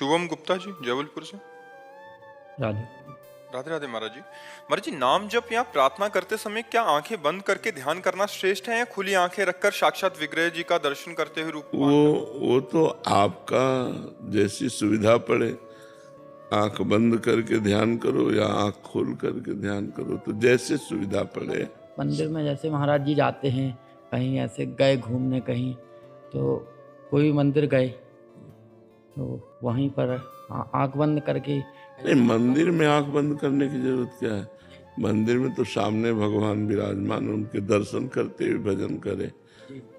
शुभम गुप्ता जी जबलपुर से। राधे। राधे राधे महाराज जी, नाम जप या प्रार्थना करते समय क्या आंखें बंद करके ध्यान करना श्रेष्ठ है या खुली आंखें रखकर साक्षात विग्रह जी का दर्शन करते हुए रूप को वो वो तो आपका जैसी सुविधा पड़े, आंख बंद करके ध्यान करो या आंख खोल करके ध्यान करो, तो जैसे सुविधा पड़े। मंदिर में जैसे महाराज जी जाते हैं, कहीं ऐसे गए घूमने कहीं, तो कोई भी मंदिर गए तो वहीं पर आंख बंद करके। नहीं, मंदिर में आंख बंद करने की जरूरत क्या है? मंदिर में तो सामने भगवान विराजमान, उनके दर्शन करते हुए भजन करे।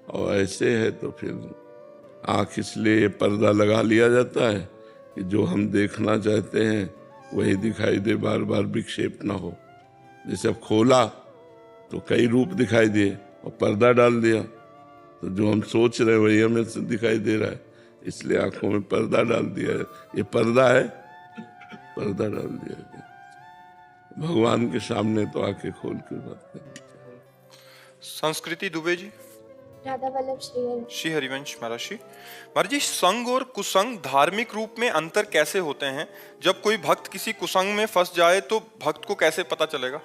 और ऐसे है तो फिर आंख इसलिए पर्दा लगा लिया जाता है कि जो हम देखना चाहते हैं वही दिखाई दे, बार बार विक्षेप ना हो। जैसे अब खोला तो कई रूप दिखाई दिए और पर्दा डाल दिया तो जो हम सोच रहे हैं वही हमें से दिखाई दे रहा है, इसलिए आंखों में पर्दा डाल दिया है। ये पर्दा है, पर्दा डाल दिया गया। भगवान के सामने तो आंखें खोल के बात करनी चाहिए। संस्कृति दुबे जी। राधा वल्लभ श्री हरिवंश महाराज जी, संग और कुसंग धार्मिक रूप में अंतर कैसे होते हैं? जब कोई भक्त किसी कुसंग में फंस जाए तो भक्त को कैसे पता चलेगा?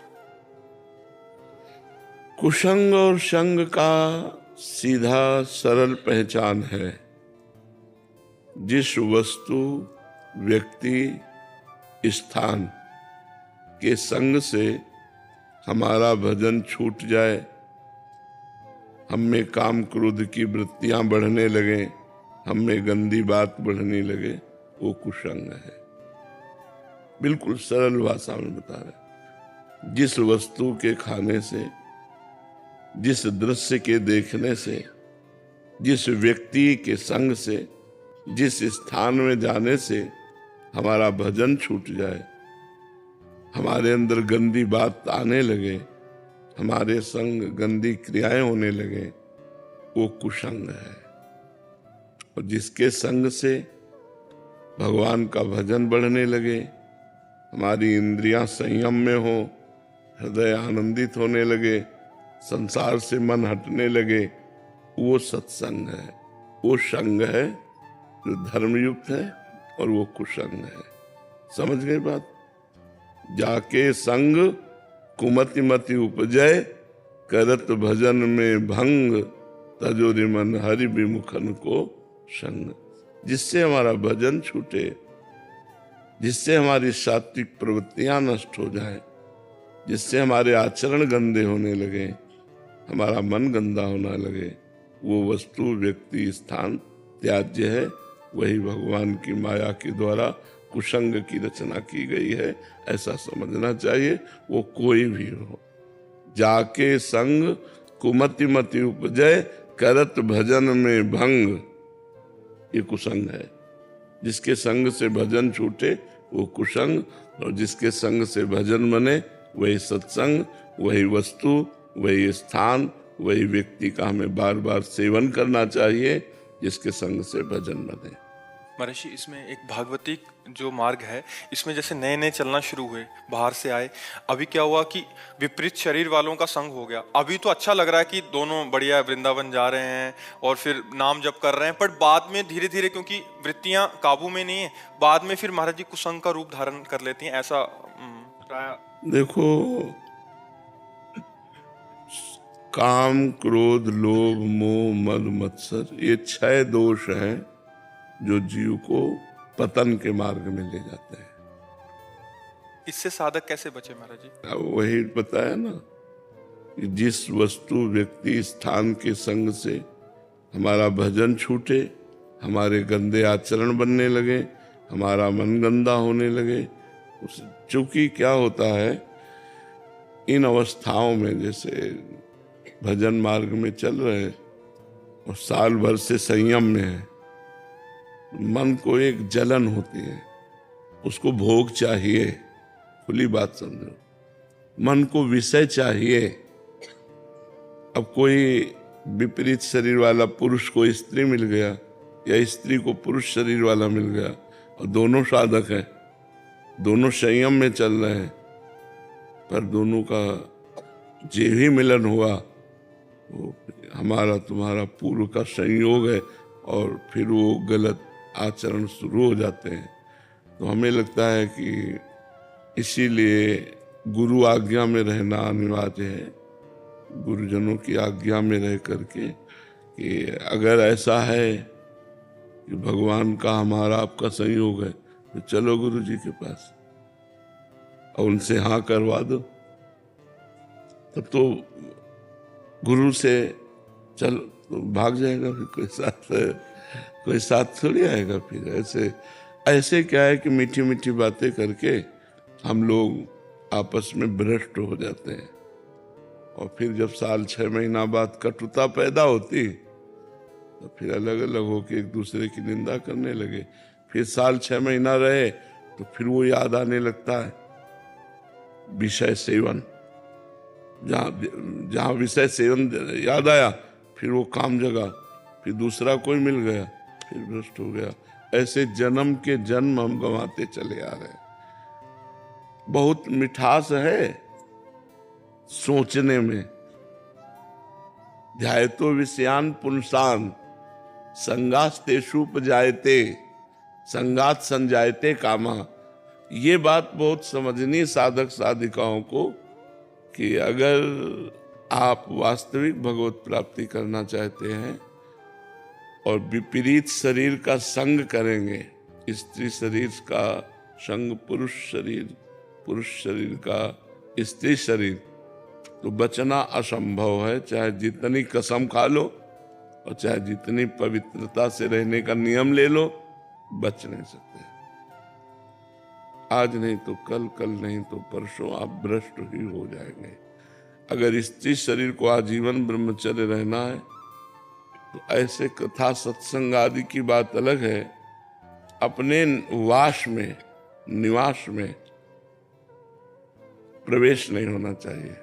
कुसंग और संग का सीधा सरल पहचान है, जिस वस्तु, व्यक्ति, स्थान के संग से हमारा भजन छूट जाए, हम में काम क्रोध की वृत्तियां बढ़ने लगे, हम में गंदी बात बढ़ने लगे, वो कुसंग है। बिल्कुल सरल भाषा में बता रहे। जिस वस्तु के खाने से, जिस दृश्य के देखने से, जिस व्यक्ति के संग से, जिस स्थान में जाने से हमारा भजन छूट जाए, हमारे अंदर गंदी बात आने लगे, हमारे संग गंदी क्रियाएं होने लगे, वो कुसंग है। और जिसके संग से भगवान का भजन बढ़ने लगे, हमारी इंद्रियां संयम में हो, हृदय आनंदित होने लगे, संसार से मन हटने लगे, वो सत्संग है। वो संग है जो धर्मयुक्त है और वो कुसंग है। समझ गए बात? जाके संग कुमति मति उपजय, करत भजन में भंग, तजोरि मन हरि विमुखन को संग। जिससे हमारा भजन छूटे, जिससे हमारी सात्विक प्रवृत्तियां नष्ट हो जाए, जिससे हमारे आचरण गंदे होने लगे, हमारा मन गंदा होने लगे, वो वस्तु, व्यक्ति, स्थान त्याज्य है। वही भगवान की माया के द्वारा कुसंग की रचना की गई है, ऐसा समझना चाहिए। वो कोई भी हो। जाके संग कुमति मति उपजय, करत भजन में भंग, ये कुसंग है। जिसके संग से भजन छूटे वो कुसंग, और जिसके संग से भजन बने वही सत्संग, वही वस्तु, वही स्थान, वही व्यक्ति का हमें बार बार सेवन करना चाहिए, जिसके संग से भजन बने। महाराज जी, इसमें एक भागवती जो मार्ग है, इसमें जैसे नए नए चलना शुरू हुए, बाहर से आए, अभी क्या हुआ कि विपरीत शरीर वालों का संग हो गया। अभी तो अच्छा लग रहा है कि दोनों बढ़िया वृंदावन जा रहे हैं और फिर नाम जप कर रहे हैं, पर बाद में धीरे धीरे, क्योंकि वृत्तियां काबू में नहीं है, बाद में फिर महाराज जी कुसंग का रूप धारण कर लेती हैं। ऐसा देखो, काम, क्रोध, लोभ, मोह, मद, मत्सर, ये 6 दोष हैं जो जीव को पतन के मार्ग में ले जाते हैं। इससे साधक कैसे बचे महाराज जी? अब वही बताया ना कि जिस वस्तु, व्यक्ति, स्थान के संग से हमारा भजन छूटे, हमारे गंदे आचरण बनने लगे, हमारा मन गंदा होने लगे। चूंकि क्या होता है, इन अवस्थाओं में, जैसे भजन मार्ग में चल रहे और साल भर से संयम में है, मन को एक जलन होती है, उसको भोग चाहिए। खुली बात समझो, मन को विषय चाहिए। अब कोई विपरीत शरीर वाला पुरुष को स्त्री मिल गया या स्त्री को पुरुष शरीर वाला मिल गया और दोनों साधक हैं, दोनों संयम में चल रहे हैं, पर दोनों का जे भी मिलन हुआ वो हमारा तुम्हारा पूर्व का संयोग है और फिर वो गलत आचरण शुरू हो जाते हैं। तो हमें लगता है कि इसीलिए गुरु आज्ञा में रहना अनिवार्य है, गुरुजनों की आज्ञा में रह करके कि अगर ऐसा है कि भगवान का हमारा आपका संयोग है तो चलो गुरु जी के पास और उनसे हाँ करवा दो। तब तो गुरु से चल तो भाग जाएगा, फिर कोई साथ थोड़ी आएगा। फिर ऐसे क्या है कि मीठी मीठी बातें करके हम लोग आपस में भ्रष्ट हो जाते हैं, और फिर जब साल 6 महीना बाद कटुता पैदा होती तो फिर अलग अलग होके एक दूसरे की निंदा करने लगे। फिर साल 6 महीना रहे तो फिर वो याद आने लगता है विषय सेवन, जहाँ विषय सेवन याद आया फिर वो काम जगा, फिर दूसरा कोई मिल गया, फिर भ्रष्ट हो गया। ऐसे जन्म के जन्म हम गंवाते चले आ रहे हैं। बहुत मिठास है सोचने में, ध्यायतो विषयान पुंसान संगास्तेषुपजायते संगात संजायते कामा। ये बात बहुत समझनी साधक साधिकाओं को कि अगर आप वास्तविक भगवत प्राप्ति करना चाहते हैं और विपरीत शरीर का संग करेंगे, स्त्री शरीर का संग पुरुष शरीर का स्त्री शरीर, तो बचना असंभव है। चाहे जितनी कसम खा लो और चाहे जितनी पवित्रता से रहने का नियम ले लो, बच नहीं सकते। आज नहीं तो कल, कल नहीं तो परसों आप भ्रष्ट ही हो जाएंगे। अगर स्त्री शरीर को आजीवन ब्रह्मचर्य रहना है तो ऐसे कथा सत्संग आदि की बात अलग है, अपने वास में निवास में प्रवेश नहीं होना चाहिए।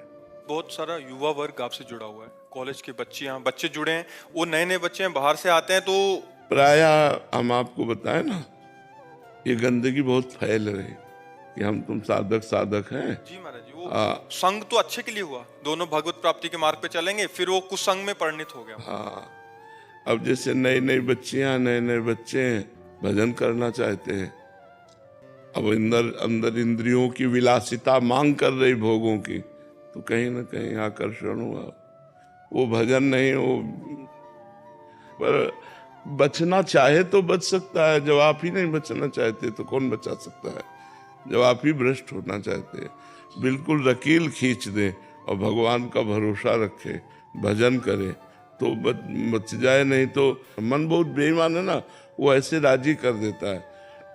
बहुत सारा युवा वर्ग आपसे जुड़ा हुआ है, कॉलेज के बच्चे जुड़े हैं, वो नए बच्चे हैं, बाहर से आते हैं। तो प्रायः हम आपको बताएं ना, ये गंदगी बहुत फैल रही कि हम तुम साधक हैं। जी महाराज जी, वो संग तो अच्छे के लिए हुआ, दोनों भगवत प्राप्ति के मार्ग पे चलेंगे, फिर वो कुसंग में परिणत हो गया। हाँ, अब जैसे नई बच्चियां नए बच्चे भजन करना चाहते हैं, अब अंदर इंद्रियों की विलासिता मांग कर रही भोगों की, तो कहीं ना कहीं आकर्षण हुआ, वो भजन नहीं हो। पर बचना चाहे तो बच सकता है, जब आप ही नहीं बचना चाहते तो कौन बचा सकता है। जब आप ही भ्रष्ट होना चाहते हैं, बिल्कुल रकील खींच दे और भगवान का भरोसा रखे, भजन करे तो बच जाए। नहीं तो मन बहुत बेईमान है ना, वो ऐसे राजी कर देता है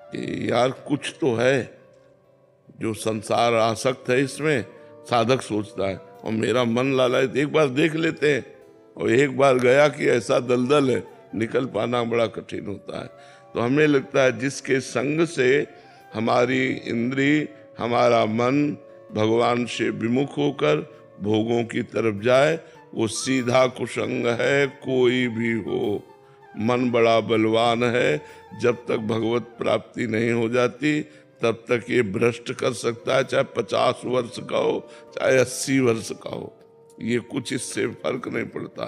कि यार कुछ तो है जो संसार आसक्त है, इसमें साधक सोचता है और मेरा मन लालच, एक बार देख लेते हैं, और एक बार गया कि ऐसा दलदल है, निकल पाना बड़ा कठिन होता है। तो हमें लगता है जिसके संग से हमारी इंद्री, हमारा मन भगवान से विमुख होकर भोगों की तरफ जाए, वो सीधा कुसंग है। कोई भी हो, मन बड़ा बलवान है, जब तक भगवत प्राप्ति नहीं हो जाती तब तक ये भ्रष्ट कर सकता है, चाहे 50 वर्ष का हो चाहे 80 वर्ष का हो। ये कुछ इससे फर्क नहीं पड़ता,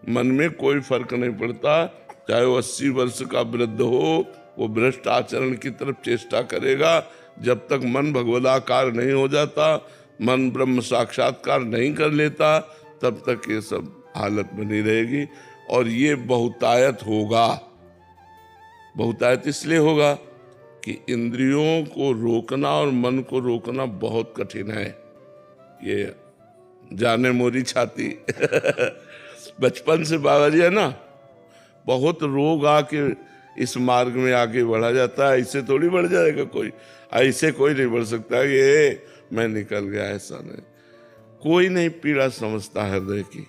मन में कोई फर्क नहीं पड़ता। चाहे वो 80 वर्ष का वृद्ध हो, वो भ्रष्ट आचरण की तरफ चेष्टा करेगा। जब तक मन भगवदाकार नहीं हो जाता, मन ब्रह्म साक्षात्कार नहीं कर लेता, तब तक ये सब हालत बनी रहेगी। और ये बहुतायत होगा। बहुतायत इसलिए होगा कि इंद्रियों को रोकना और मन को रोकना बहुत कठिन है। ये जाने मोरी छाती बचपन से बाबा जी है ना, बहुत रोग आके इस मार्ग में आगे बढ़ा जाता है। ऐसे थोड़ी बढ़ जाएगा कोई, ऐसे कोई नहीं बढ़ सकता ये मैं निकल गया, ऐसा नहीं। कोई नहीं पीड़ा समझता हृदय की।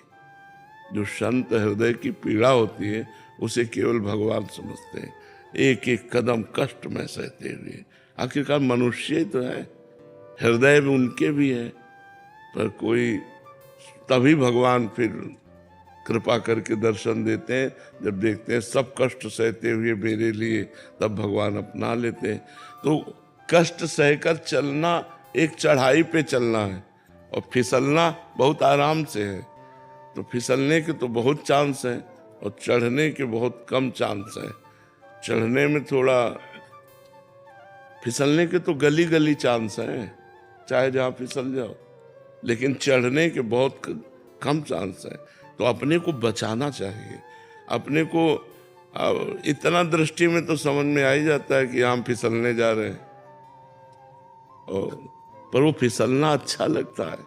जो संत हृदय की पीड़ा होती है उसे केवल भगवान समझते हैं। एक एक कदम कष्ट में सहते हुए, आखिरकार मनुष्य ही तो है, हृदय में उनके भी है, पर कोई तभी भगवान फिर कृपा करके दर्शन देते हैं जब देखते हैं सब कष्ट सहते हुए मेरे लिए, तब भगवान अपना लेते हैं। तो कष्ट सहकर चलना एक चढ़ाई पे चलना है, और फिसलना बहुत आराम से है। तो फिसलने के तो बहुत चांस है और चढ़ने के बहुत कम चांस है। चढ़ने में थोड़ा फिसलने के तो गली गली चांस हैं, चाहे जहां फिसल जाओ, लेकिन चढ़ने के बहुत कम चांस है। तो अपने को बचाना चाहिए। अपने को इतना दृष्टि में तो समझ में आ ही जाता है कि हम फिसलने जा रहे हैं, और पर वो फिसलना अच्छा लगता है,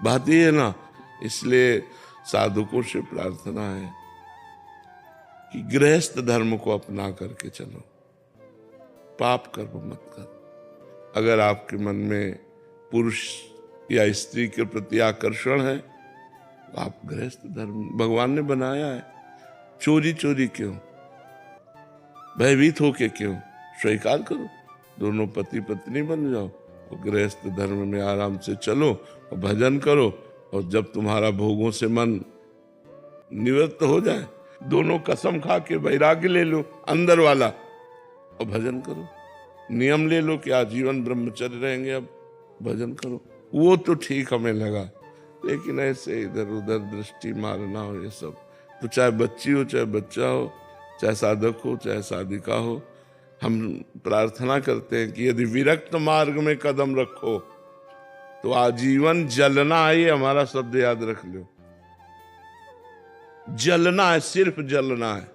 बात ये है ना। इसलिए साधुकों से प्रार्थना है कि गृहस्थ धर्म को अपना करके चलो, पाप कर्म मत करो। अगर आपके मन में पुरुष या स्त्री के प्रति आकर्षण है तो आप गृहस्थ धर्म, भगवान ने बनाया है, चोरी चोरी क्यों, भयभीत होके क्यों, स्वीकार करो, दोनों पति पत्नी बन जाओ और गृहस्थ धर्म में आराम से चलो और भजन करो। और जब तुम्हारा भोगों से मन निवृत्त हो जाए, दोनों कसम खा के वैराग्य ले लो अंदर वाला और भजन करो। नियम ले लो कि आजीवन ब्रह्मचर्य रहेंगे, अब भजन करो। वो तो ठीक हमें लगा, लेकिन ऐसे इधर उधर दृष्टि मारना हो, ये सब तो चाहे बच्ची हो चाहे बच्चा हो, चाहे साधक हो चाहे साधिका हो, हम प्रार्थना करते हैं कि यदि विरक्त मार्ग में कदम रखो तो आजीवन जलना है। ये हमारा शब्द याद रख लो, जलना है, सिर्फ जलना है।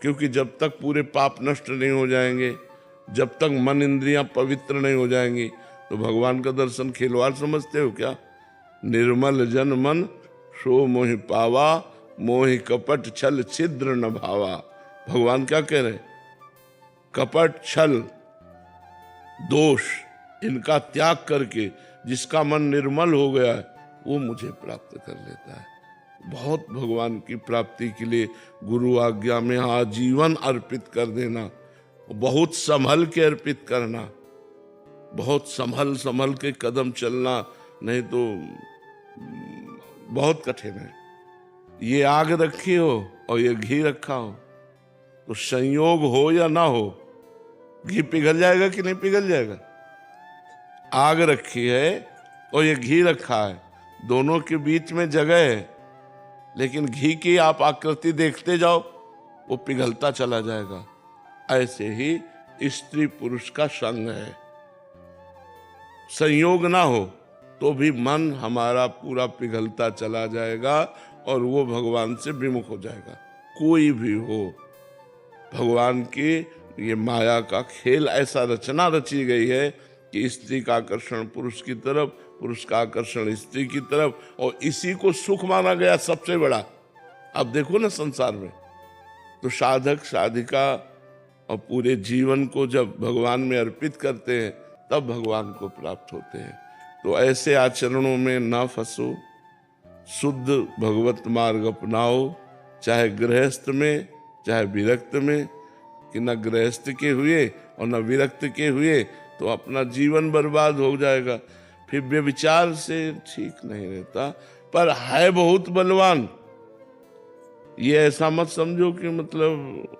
क्योंकि जब तक पूरे पाप नष्ट नहीं हो जाएंगे, जब तक मन इंद्रियां पवित्र नहीं हो जाएंगी, तो भगवान का दर्शन खिलवाड़ समझते हो क्या? निर्मल जन मन सो मोहि पावा, मोहि कपट छल छिद्र न भावा। भगवान क्या कह रहे? कपट छल दोष इनका त्याग करके जिसका मन निर्मल हो गया है वो मुझे प्राप्त कर लेता है। बहुत भगवान की प्राप्ति के लिए गुरु आज्ञा में आजीवन अर्पित कर देना, बहुत संभल के अर्पित करना, बहुत संभल संभल के कदम चलना, नहीं तो बहुत कठिन है। ये आग रखी हो और ये घी रखा हो तो संयोग हो या ना हो, घी पिघल जाएगा कि नहीं पिघल जाएगा? आग रखी है और ये घी रखा है, दोनों के बीच में जगह है, लेकिन घी की आप आकृति देखते जाओ वो पिघलता चला जाएगा। ऐसे ही स्त्री पुरुष का संग है, संयोग ना हो तो भी मन हमारा पूरा पिघलता चला जाएगा और वो भगवान से विमुख हो जाएगा। कोई भी हो, भगवान की ये माया का खेल ऐसा रचना रची गई है कि स्त्री का आकर्षण पुरुष की तरफ, पुरुष का आकर्षण स्त्री की तरफ, और इसी को सुख माना गया सबसे बड़ा। अब देखो ना संसार में तो साधक साधिका और पूरे जीवन को जब भगवान में अर्पित करते हैं तब भगवान को प्राप्त होते हैं। तो ऐसे आचरणों में ना फंसो, शुद्ध भगवत मार्ग अपनाओ, चाहे गृहस्थ में चाहे विरक्त में। कि न गृहस्थ के हुए और न विरक्त के हुए तो अपना जीवन बर्बाद हो जाएगा। फिर व्यभिचार से ठीक नहीं रहता, पर है बहुत बलवान। ये ऐसा मत समझो कि मतलब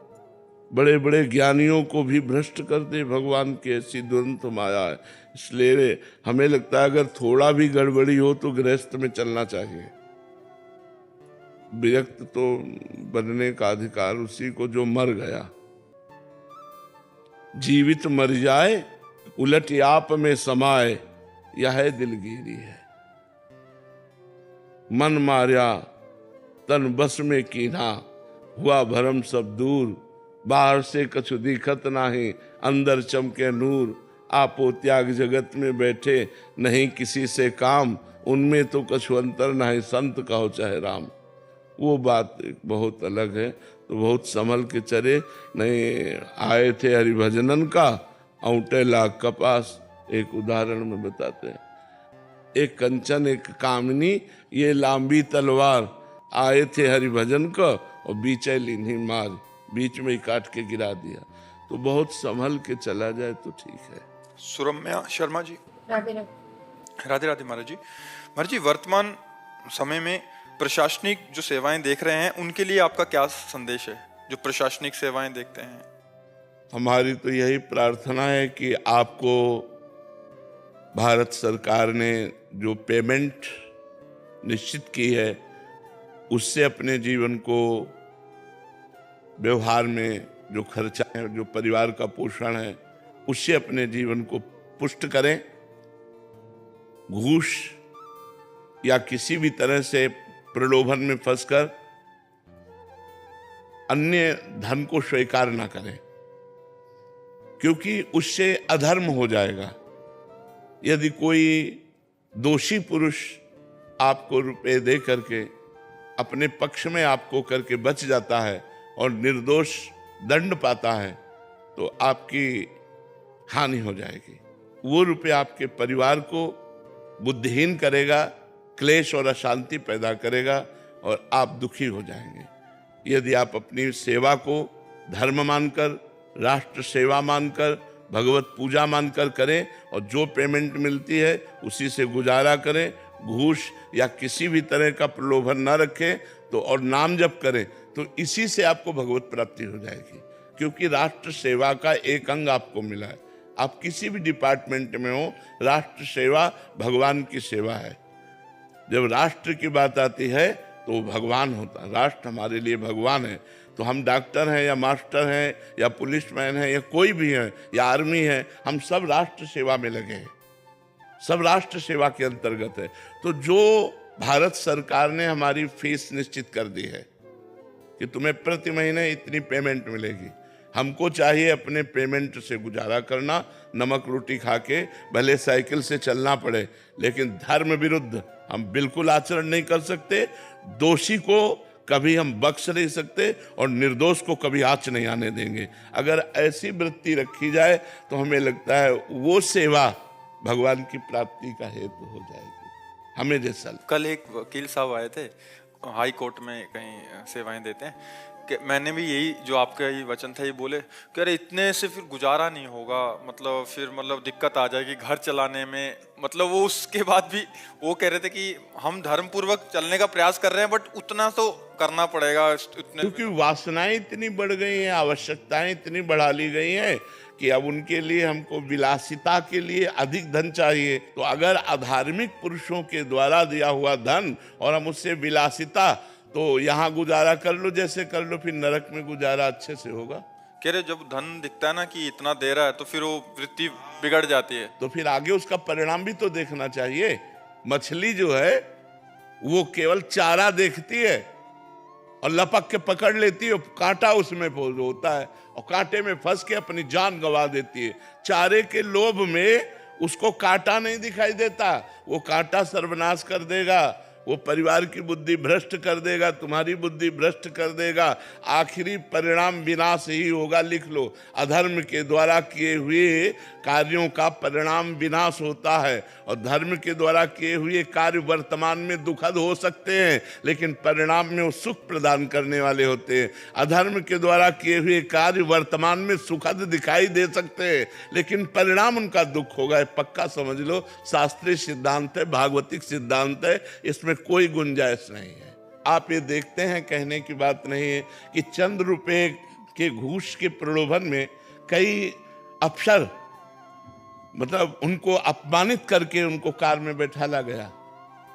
बड़े बड़े ज्ञानियों को भी भ्रष्ट कर दे भगवान की ऐसी दुरंत माया है। इसलिए हमें लगता है अगर थोड़ा भी गड़बड़ी हो तो गृहस्थ में चलना चाहिए। विरक्त तो बनने का अधिकार उसी को जो मर गया। जीवित मर जाए उलट आप में समाए, यह दिलगिरी है। मन मार्या तन बस में कीन्हा, हुआ भरम सब दूर। बाहर से कछु दिखत नाही, अंदर चमके नूर। आपो त्याग जगत में बैठे, नहीं किसी से काम। उनमें तो कछु अंतर नहीं, संत कहो चाहे राम। वो बात बहुत अलग है, तो बहुत संभल के चले। नहीं आए थे हरिभजनन का, औंटे लाख कपास। एक उदाहरण में बताते हैं, एक कंचन एक कामिनी, ये लांबी तलवार। आए थे हरिभजन का और बीचे लीनी मार, बीच में ही काट के गिरा दिया। तो बहुत संभल के चला जाए तो ठीक है। सुरम्या शर्मा जी। राधे राधे। राधे राधे महाराज जी। महाराज जी, वर्तमान समय में प्रशासनिक जो सेवाएं देख रहे हैं उनके लिए आपका क्या संदेश है, जो प्रशासनिक सेवाएं देखते हैं? हमारी तो यही प्रार्थना है कि आपको भारत सरकार ने जो पेमेंट निश्चित की है उससे अपने जीवन को व्यवहार में जो खर्चा है, जो परिवार का पोषण है, उससे अपने जीवन को पुष्ट करें। घूस या किसी भी तरह से प्रलोभन में फंसकर अन्य धन को स्वीकार ना करें, क्योंकि उससे अधर्म हो जाएगा। यदि कोई दोषी पुरुष आपको रुपए दे करके अपने पक्ष में आपको करके बच जाता है और निर्दोष दंड पाता है, तो आपकी हानि हो जाएगी। वो रुपए आपके परिवार को बुद्धिहीन करेगा, क्लेश और अशांति पैदा करेगा और आप दुखी हो जाएंगे। यदि आप अपनी सेवा को धर्म मानकर, राष्ट्र सेवा मानकर, भगवत पूजा मानकर करें और जो पेमेंट मिलती है उसी से गुजारा करें, घूस या किसी भी तरह का प्रलोभन न रखें तो और नाम जप करें, तो इसी से आपको भगवत प्राप्ति हो जाएगी। क्योंकि राष्ट्र सेवा का एक अंग आपको मिला है। आप किसी भी डिपार्टमेंट में हो, राष्ट्र सेवा भगवान की सेवा है। जब राष्ट्र की बात आती है तो वो भगवान होता है। राष्ट्र हमारे लिए भगवान है। तो हम डॉक्टर हैं या मास्टर हैं या पुलिसमैन हैं या कोई भी है या आर्मी है, हम सब राष्ट्र सेवा में लगे हैं, सब राष्ट्र सेवा के अंतर्गत है। तो जो भारत सरकार ने हमारी फीस निश्चित कर दी है कि तुम्हें प्रति महीने इतनी पेमेंट मिलेगी, हमको चाहिए अपने पेमेंट से गुजारा करना, नमक रोटी खा के, भले साइकिल से चलना पड़े, लेकिन धर्म विरुद्ध हम बिल्कुल आचरण नहीं कर सकते। दोषी को कभी हम बख्श नहीं सकते और निर्दोष को कभी आँच नहीं आने देंगे। अगर ऐसी वृत्ति रखी जाए तो हमें लगता है वो सेवा भगवान की प्राप्ति का हेतु हो जाएगी। हमें जैसा कल एक वकील साहब आए थे, हाई कोर्ट में कहीं सेवाएं देते हैं, कि मैंने भी यही जो आपका ये वचन था ये बोले कि अरे इतने से फिर गुजारा नहीं होगा, मतलब फिर मतलब दिक्कत आ जाएगी घर चलाने में। मतलब वो उसके बाद भी वो कह रहे थे कि हम धर्म पूर्वक चलने का प्रयास कर रहे हैं, बट उतना तो करना पड़ेगा उतने, क्योंकि वासनाएं इतनी बढ़ गई हैं, आवश्यकताएं इतनी बढ़ा ली गई हैं कि अब उनके लिए हमको विलासिता के लिए अधिक धन चाहिए। तो अगर अधार्मिक पुरुषों के द्वारा दिया हुआ धन और हम उससे विलासिता, तो यहाँ गुजारा कर लो जैसे कर लो, फिर नरक में गुजारा अच्छे से होगा। कह रहे जब धन दिखता है ना कि इतना दे रहा है तो फिर वो वृत्ति बिगड़ जाती है। तो फिर आगे उसका परिणाम भी तो देखना चाहिए। मछली जो है वो केवल चारा देखती है और लपक के पकड़ लेती है, कांटा उसमें होता है और कांटे में फंस के अपनी जान गंवा देती है। चारे के लोभ में उसको कांटा नहीं दिखाई देता, वो कांटा सर्वनाश कर देगा, वो परिवार की बुद्धि भ्रष्ट कर देगा, तुम्हारी बुद्धि भ्रष्ट कर देगा। आखिरी परिणाम विनाश ही होगा। लिख लो, अधर्म के द्वारा किए हुए कार्यों का परिणाम विनाश होता है और धर्म के द्वारा किए हुए कार्य वर्तमान में दुखद हो सकते हैं, लेकिन परिणाम में वो सुख प्रदान करने वाले होते हैं। अधर्म के द्वारा किए हुए कार्य वर्तमान में सुखद दिखाई दे सकते हैं, लेकिन परिणाम उनका दुख होगा। पक्का समझ लो, शास्त्रीय सिद्धांत है, भागवतिक सिद्धांत है, इसमें कोई गुंजाइश नहीं है। आप ये देखते हैं, कहने की बात नहीं है कि चंद रुपए के घूस के प्रलोभन में कई अफसर, मतलब उनको अपमानित करके उनको कार में बैठाला गया।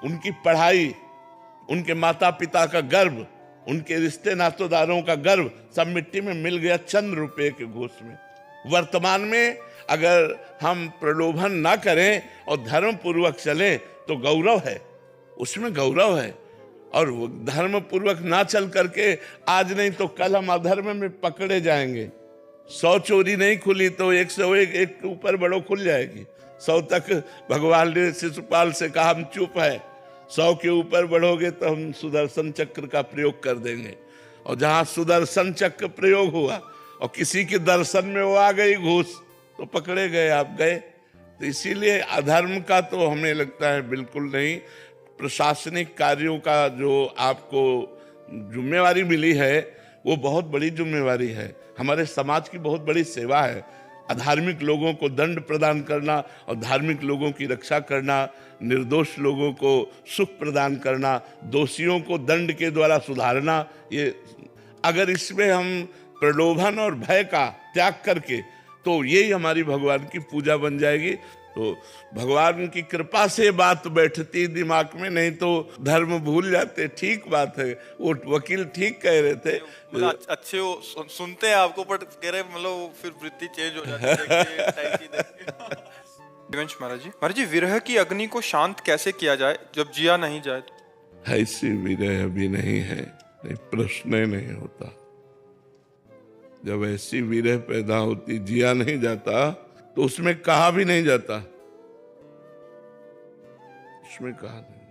उनकी पढ़ाई, उनके माता पिता का गर्व, उनके रिश्ते नातेदारों का गर्व सब मिट्टी में मिल गया चंद रुपए के घूस में। वर्तमान में अगर हम प्रलोभन ना करें और धर्म पूर्वक चलें तो गौरव है, उसमें गौरव है। और धर्म पूर्वक ना चल करके आज नहीं तो कल हम अधर्म में पकड़े जाएंगे। 100 चोरी नहीं खुली तो 101 एक के ऊपर बड़ो खुल जाएगी। 100 तक भगवान ने शिशुपाल से कहा हम चुप है, 100 के ऊपर बढ़ोगे तो हम सुदर्शन चक्र का प्रयोग कर देंगे। और जहां सुदर्शन चक्र प्रयोग हुआ और किसी के दर्शन में वो आ गई घूस, तो पकड़े गए, आप गए। तो इसीलिए अधर्म का तो हमें लगता है बिल्कुल नहीं। प्रशासनिक कार्यों का जो आपको जिम्मेवारी मिली है वो बहुत बड़ी जिम्मेवारी है, हमारे समाज की बहुत बड़ी सेवा है। अधार्मिक लोगों को दंड प्रदान करना और धार्मिक लोगों की रक्षा करना, निर्दोष लोगों को सुख प्रदान करना, दोषियों को दंड के द्वारा सुधारना। ये अगर इसमें हम प्रलोभन और भय का त्याग करके, तो यही हमारी भगवान की पूजा बन जाएगी। तो भगवान की कृपा से बात बैठती दिमाग में, नहीं तो धर्म भूल जाते। ठीक बात है, वो वकील ठीक कह रहे थे। मतलब अच्छे हो, सुनते हैं आपको, पर कह रहे मतलब फिर वृत्ति चेंज हो जाती है। दिवंश महाराज जी, विरह की अग्नि को शांत कैसे किया जाए जब जिया नहीं जाए तो? ऐसी विरह अभी नहीं है, नहीं प्रश्न ही नहीं होता। जब ऐसी विरह पैदा होती, जिया नहीं जाता, तो उसमें कहा भी नहीं जाता, उसमें कहा नहीं।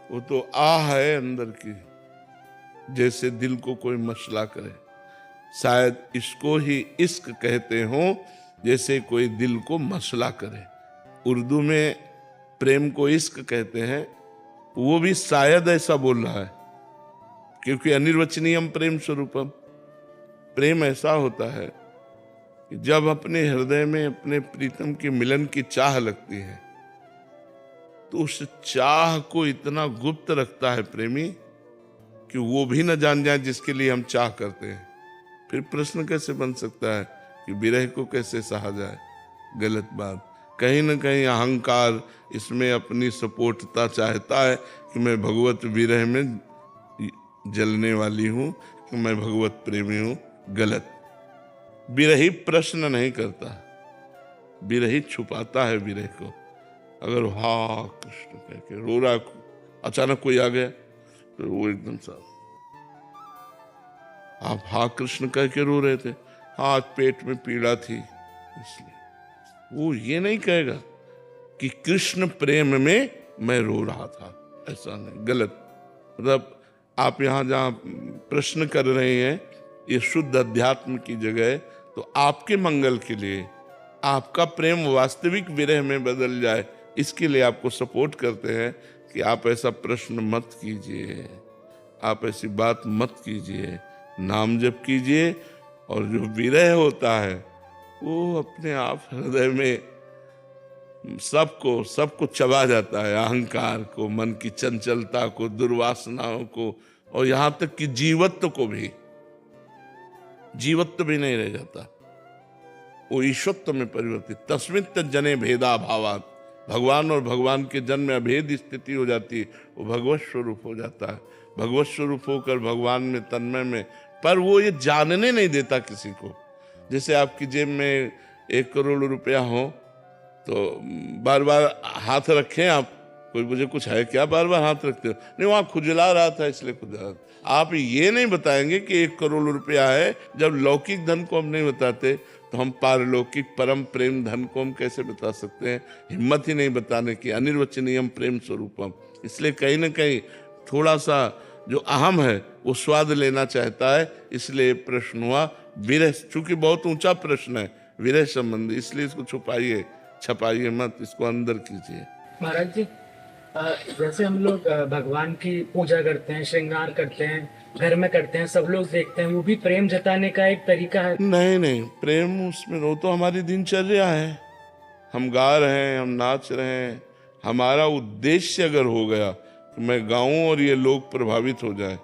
वो तो आह है अंदर की, जैसे दिल को कोई मसला करे। शायद इसको ही इश्क कहते हो, जैसे कोई दिल को मसला करे। उर्दू में प्रेम को इश्क कहते हैं, वो भी शायद ऐसा बोल रहा है, क्योंकि अनिर्वचनीयम प्रेम स्वरूपम। प्रेम ऐसा होता है कि जब अपने हृदय में अपने प्रीतम के मिलन की चाह लगती है, तो उस चाह को इतना गुप्त रखता है प्रेमी कि वो भी न जान जाए जिसके लिए हम चाह करते हैं। फिर प्रश्न कैसे बन सकता है कि विरह को कैसे सहा जाए? गलत बात। कहीं न कहीं अहंकार इसमें अपनी सपोर्टता चाहता है कि मैं भगवत विरह में जलने वाली हूँ, कि मैं भगवत प्रेमी हूँ। गलत। विरही प्रश्न नहीं करता, विरही छुपाता है विरह को। अगर हा कृष्ण कह के रो रहा, अचानक कोई आ गया तो वो एकदम साफ, आप हा कृष्ण कह के रो रहे थे, हाँ आज पेट में पीड़ा थी इसलिए। वो ये नहीं कहेगा कि कृष्ण प्रेम में मैं रो रहा था, ऐसा नहीं। गलत। मतलब आप यहाँ जहाँ प्रश्न कर रहे हैं, ये शुद्ध अध्यात्म की जगह है, तो आपके मंगल के लिए, आपका प्रेम वास्तविक विरह में बदल जाए, इसके लिए आपको सपोर्ट करते हैं कि आप ऐसा प्रश्न मत कीजिए, आप ऐसी बात मत कीजिए, नाम जप कीजिए। और जो विरह होता है वो अपने आप हृदय में सबको चबा जाता है, अहंकार को, मन की चंचलता को, दुर्वासनाओं को, और यहाँ तक कि जीवत्व भी नहीं रह जाता। वो ईश्वत्व में परिवर्तित। तस्मित जने भेदा भावात, भगवान और भगवान के जन में अभेद स्थिति हो जाती है, वो भगवत स्वरूप हो जाता है। भगवत स्वरूप होकर भगवान में, तन्मय में, पर वो ये जानने नहीं देता किसी को। जैसे आपकी जेब में 1 करोड़ रुपया हो तो बार बार हाथ रखें आप, कोई मुझे कुछ है क्या बार बार हाथ रखते हो? नहीं, वहाँ खुजला रहा था इसलिए खुजला। आप ये नहीं बताएंगे कि 1 करोड़ रुपया है। जब लौकिक धन को हम नहीं बताते तो हम पारलौकिक परम प्रेम धन को हम कैसे बता सकते हैं? हिम्मत ही नहीं बताने की। अनिर्वचनीयम प्रेम स्वरूपम। इसलिए कहीं ना कहीं थोड़ा सा जो अहम है वो स्वाद लेना चाहता है, इसलिए प्रश्न हुआ विरह। चूंकि बहुत ऊंचा प्रश्न है विरह संबंधी, इसलिए इसको छुपाइए, छपाइए मत, इसको अंदर कीजिए। महाराज जी, जैसे हम लोग भगवान की पूजा करते हैं, श्रृंगार करते हैं, घर में करते हैं, सब लोग देखते हैं, वो भी प्रेम जताने का एक तरीका है? नहीं, प्रेम उसमें वो तो हमारी दिनचर्या है। हम गा रहे हैं, हम नाच रहे हैं, हमारा उद्देश्य अगर हो गया कि मैं गाऊं और ये लोग प्रभावित हो जाए,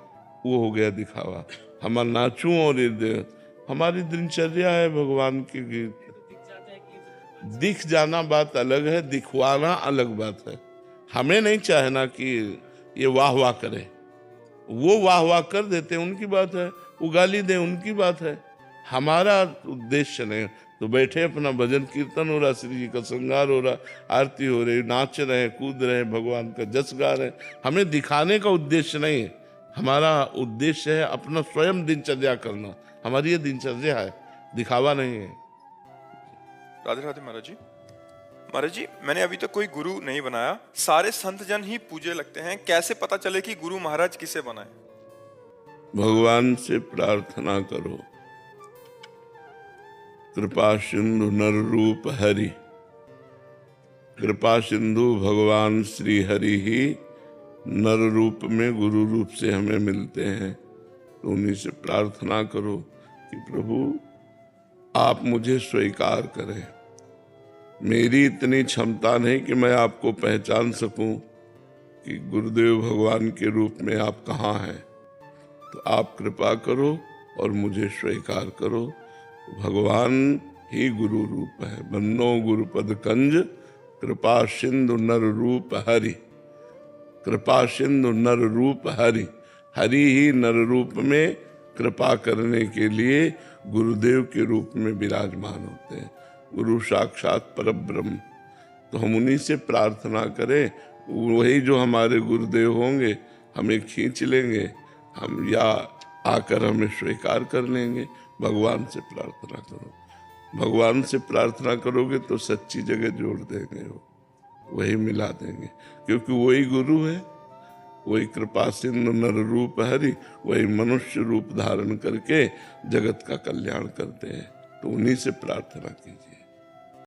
वो हो गया दिखावा। हम नाचूं और ये हमारी दिनचर्या है भगवान के गीत। दिख जाना बात अलग है, दिखवाना अलग बात है। हमें नहीं चाहना कि ये वाह वाह करे, वो वाह वाह कर देते उनकी बात है, वो गाली दे उनकी बात है, हमारा उद्देश्य नहीं। तो बैठे अपना भजन कीर्तन हो रहा, श्री जी का श्रृंगार हो रहा, आरती हो रही, नाच रहे, कूद रहे, भगवान का जस गा रहे। हमें दिखाने का उद्देश्य नहीं है, हमारा उद्देश्य है अपना स्वयं दिनचर्या करना। हमारी ये दिनचर्या है, दिखावा नहीं है। राधे राधे महाराज जी। महाराज जी, मैंने अभी तक कोई गुरु नहीं बनाया, सारे संत जन ही पूजे लगते हैं, कैसे पता चले कि गुरु महाराज किसे बनाए? भगवान से प्रार्थना करो। कृपा सिंधु नर रूप हरि, कृपा सिंधु भगवान श्री हरि ही नर रूप में गुरु रूप से हमें मिलते हैं। तो उन्हीं से प्रार्थना करो कि प्रभु आप मुझे स्वीकार करें। मेरी इतनी क्षमता नहीं कि मैं आपको पहचान सकूं कि गुरुदेव भगवान के रूप में आप कहाँ हैं। तो आप कृपा करो और मुझे स्वीकार करो। भगवान ही गुरु रूप है। बन्नो गुरुपद कंज कृपा सिंधु नर रूप हरि। कृपा सिंधु नर रूप हरि। हरि ही नर रूप में कृपा करने के लिए गुरुदेव के रूप में विराजमान होते हैं। गुरु साक्षात परब्रह्म। तो हम उन्हीं से प्रार्थना करें, वही जो हमारे गुरुदेव होंगे हमें खींच लेंगे, हम या आकर हमें स्वीकार कर लेंगे। भगवान से प्रार्थना करो। भगवान से प्रार्थना करोगे तो सच्ची जगह जोड़ देंगे, वही मिला देंगे, क्योंकि वही गुरु है। वही कृपा सिंधु नर रूप हरि, वही मनुष्य रूप धारण करके जगत का कल्याण करते हैं। तो उन्हीं से प्रार्थना कीजिए।